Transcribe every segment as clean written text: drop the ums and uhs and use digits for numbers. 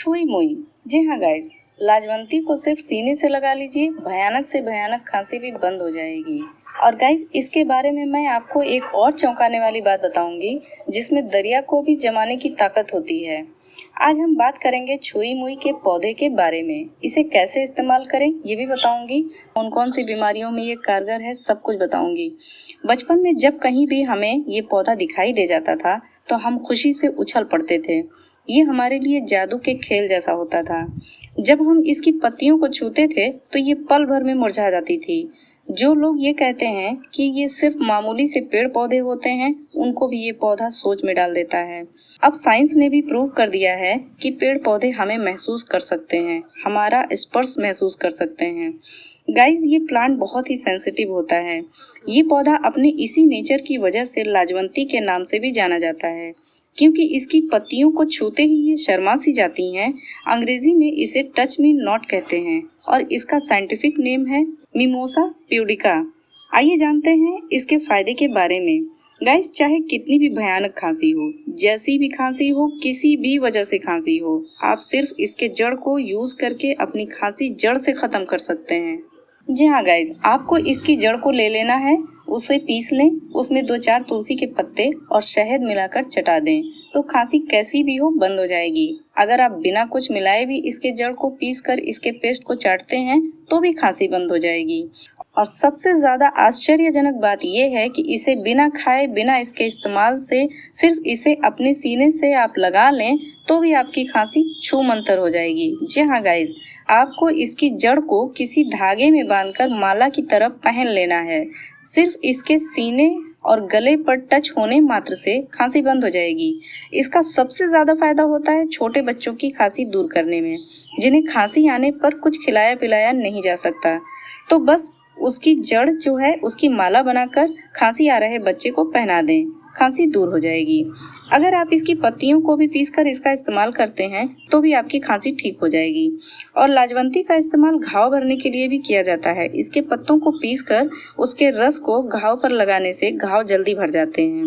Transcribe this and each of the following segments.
छुई मुई। जी हाँ गाइस, लाजवंती को सिर्फ सीने से लगा लीजिए, भयानक से भयानक खांसी भी बंद हो जाएगी। और गाइस, इसके बारे में मैं आपको एक और चौंकाने वाली बात बताऊंगी जिसमें दरिया को भी जमाने की ताकत होती है। आज हम बात करेंगे छुई मुई के पौधे के बारे में। इसे कैसे इस्तेमाल करें ये भी बताऊंगी, कौन कौन सी बीमारियों में ये कारगर है सब कुछ बताऊंगी। बचपन में जब कहीं भी हमें ये पौधा दिखाई दे जाता था तो हम खुशी से उछल पड़ते थे। ये हमारे लिए जादू के खेल जैसा होता था। जब हम इसकी पत्तियों को छूते थे तो ये पल भर में मुरझा जाती थी। जो लोग ये कहते हैं कि ये सिर्फ मामूली से पेड़ पौधे होते हैं, उनको भी ये पौधा सोच में डाल देता है। अब साइंस ने भी प्रूव कर दिया है कि पेड़ पौधे हमें महसूस कर सकते हैं, हमारा स्पर्श महसूस कर सकते हैं। गाइस, ये प्लांट बहुत ही सेंसिटिव होता है। ये पौधा अपने इसी नेचर की वजह से लाजवंती के नाम से भी जाना जाता है, क्योंकि इसकी पत्तियों को छूते ही ये शर्मा सी जाती हैं। अंग्रेजी में इसे टच मी नॉट कहते हैं और इसका साइंटिफिक नेम है मिमोसा प्यूडिका। आइए जानते हैं इसके फायदे के बारे में। गाइस, चाहे कितनी भी भयानक खांसी हो, जैसी भी खांसी हो, किसी भी वजह से खांसी हो, आप सिर्फ इसके जड़ को यूज करके अपनी खांसी जड़ से खत्म कर सकते हैं। जी हाँ गाइस, आपको इसकी जड़ को ले लेना है, उसे पीस लें, उसमें 2-4 तुलसी के पत्ते और शहद मिलाकर चटा दें तो खांसी कैसी भी हो बंद हो जाएगी। अगर आप बिना कुछ मिलाए भी इसके जड़ को पीसकर इसके पेस्ट को चाटते हैं तो भी खांसी बंद हो जाएगी। और सबसे ज्यादा आश्चर्यजनक बात यह है कि इसे बिना खाए, बिना इसके इस्तेमाल से, सिर्फ इसे अपने सीने से आप लगा लें तो भी आपकी खांसी छू मंतर हो जाएगी। जी हाँ गाइस, आपको इसकी जड़ को किसी धागे में बांधकर माला की तरह पहन लेना है। सिर्फ इसके सीने और गले पर टच होने मात्र से खांसी बंद हो जाएगी। इसका सबसे ज्यादा फायदा होता है छोटे बच्चों की खांसी दूर करने में, जिन्हें खांसी आने पर कुछ खिलाया पिलाया नहीं जा सकता। तो बस उसकी जड़ जो है उसकी माला बनाकर खांसी आ रहे बच्चे को पहना दें, खांसी दूर हो जाएगी। अगर आप इसकी पत्तियों को भी पीसकर इसका इस्तेमाल करते हैं तो भी आपकी खांसी ठीक हो जाएगी। और लाजवंती का इस्तेमाल घाव भरने के लिए भी किया जाता है। इसके पत्तों को पीसकर उसके रस को घाव पर लगाने से घाव जल्दी भर जाते हैं।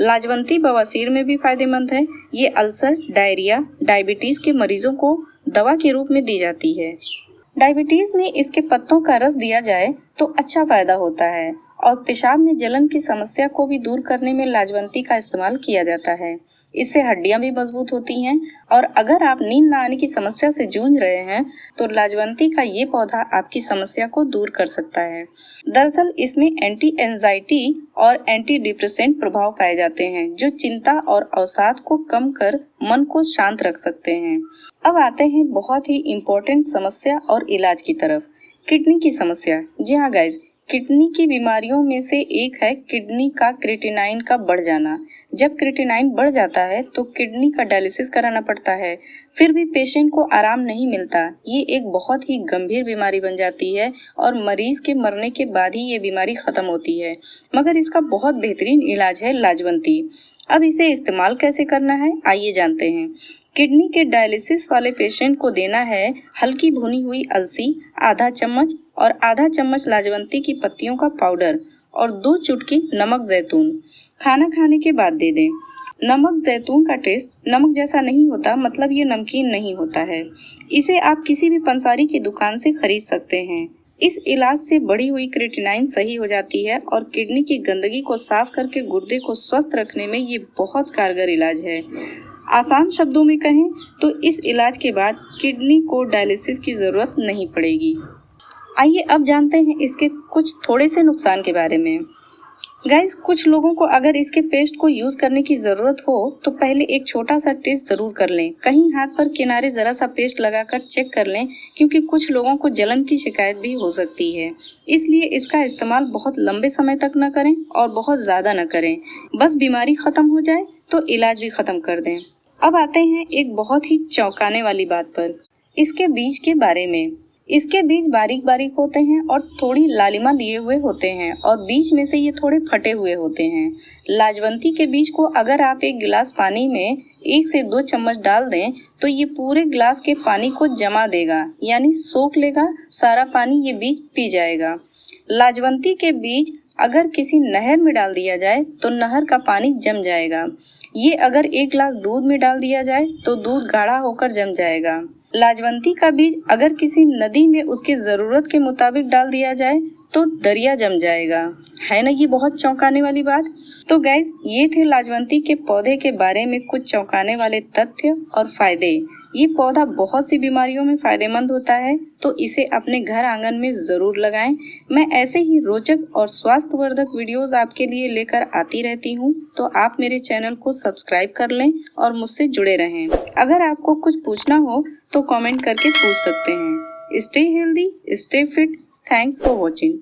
लाजवंती बवासीर में भी फायदेमंद है। ये अल्सर, डायरिया, डायबिटीज के मरीजों को दवा के रूप में दी जाती है। डायबिटीज में इसके पत्तों का रस दिया जाए तो अच्छा फायदा होता है। और पेशाब में जलन की समस्या को भी दूर करने में लाजवंती का इस्तेमाल किया जाता है। इससे हड्डियां भी मजबूत होती हैं। और अगर आप नींद न आने की समस्या से जूझ रहे हैं तो लाजवंती का ये पौधा आपकी समस्या को दूर कर सकता है। दरअसल इसमें एंटी एंजाइटी और एंटी डिप्रेसेंट प्रभाव पाए जाते हैं, जो चिंता और अवसाद को कम कर मन को शांत रख सकते हैं। अब आते हैं बहुत ही इम्पोर्टेंट समस्या और इलाज की तरफ, किडनी की समस्या। जी हाँ गाइज, किडनी की बीमारियों में से एक है किडनी का क्रिएटिनाइन का बढ़ जाना। जब क्रिएटिनाइन बढ़ जाता है तो किडनी का डायलिसिस कराना पड़ता है, फिर भी पेशेंट को आराम नहीं मिलता। ये एक बहुत ही गंभीर बीमारी बन जाती है और मरीज के मरने के बाद ही ये बीमारी खत्म होती है। मगर इसका बहुत बेहतरीन इलाज है लाजवंती। अब इसे इस्तेमाल कैसे करना है आइए जानते हैं। किडनी के डायलिसिस वाले पेशेंट को देना है हल्की भुनी हुई अलसी आधा चम्मच और आधा चम्मच लाजवंती की पत्तियों का पाउडर और 2 चुटकी नमक जैतून। खाना खाने के बाद दे दें। नमक जैतून का टेस्ट नमक जैसा नहीं होता, मतलब ये नमकीन नहीं होता है। इसे आप किसी भी पंसारी की दुकान से खरीद सकते हैं। इस इलाज से बढ़ी हुई क्रिएटिनाइन सही हो जाती है और किडनी की गंदगी को साफ करके गुर्दे को स्वस्थ रखने में ये बहुत कारगर इलाज है। आसान शब्दों में कहें तो इस इलाज के बाद किडनी को डायलिसिस की जरूरत नहीं पड़ेगी। आइए अब जानते हैं इसके कुछ थोड़े से नुकसान के बारे में। गाइस, कुछ लोगों को अगर इसके पेस्ट को यूज करने की जरूरत हो तो पहले एक छोटा सा टेस्ट जरूर कर लें। कहीं हाथ पर किनारे जरा सा पेस्ट लगाकर चेक कर लें, क्योंकि कुछ लोगों को जलन की शिकायत भी हो सकती है। इसलिए इसका इस्तेमाल बहुत लंबे समय तक न करें और बहुत ज्यादा न करें। बस बीमारी खत्म हो जाए तो इलाज भी खत्म कर दें। अब आते हैं एक बहुत ही चौंकाने वाली बात पर, इसके बीज के बारे में। इसके बीज बारीक बारीक होते हैं और थोड़ी लालिमा लिए हुए होते हैं और बीच में से ये थोड़े फटे हुए होते हैं। लाजवंती के बीज को अगर आप एक गिलास पानी में 1 से 2 चम्मच डाल दें तो ये पूरे गिलास के पानी को जमा देगा, यानी सोख लेगा सारा पानी, ये बीज पी जाएगा। लाजवंती के बीज अगर किसी नहर में डाल दिया जाए तो नहर का पानी जम जाएगा। ये अगर एक गिलास दूध में डाल दिया जाए तो दूध गाढ़ा होकर जम जाएगा। लाजवंती का बीज अगर किसी नदी में उसकी जरूरत के मुताबिक डाल दिया जाए तो दरिया जम जाएगा। है ना ये बहुत चौंकाने वाली बात। तो गाइज ये थे लाजवंती के पौधे के बारे में कुछ चौंकाने वाले तथ्य और फायदे। ये पौधा बहुत सी बीमारियों में फायदेमंद होता है, तो इसे अपने घर आंगन में जरूर लगाएं। मैं ऐसे ही रोचक और स्वास्थ्यवर्धक वीडियोस आपके लिए लेकर आती रहती हूँ, तो आप मेरे चैनल को सब्सक्राइब कर लें और मुझसे जुड़े रहें। अगर आपको कुछ पूछना हो तो कमेंट करके पूछ सकते हैं। Stay healthy, stay fit. Thanks for watching.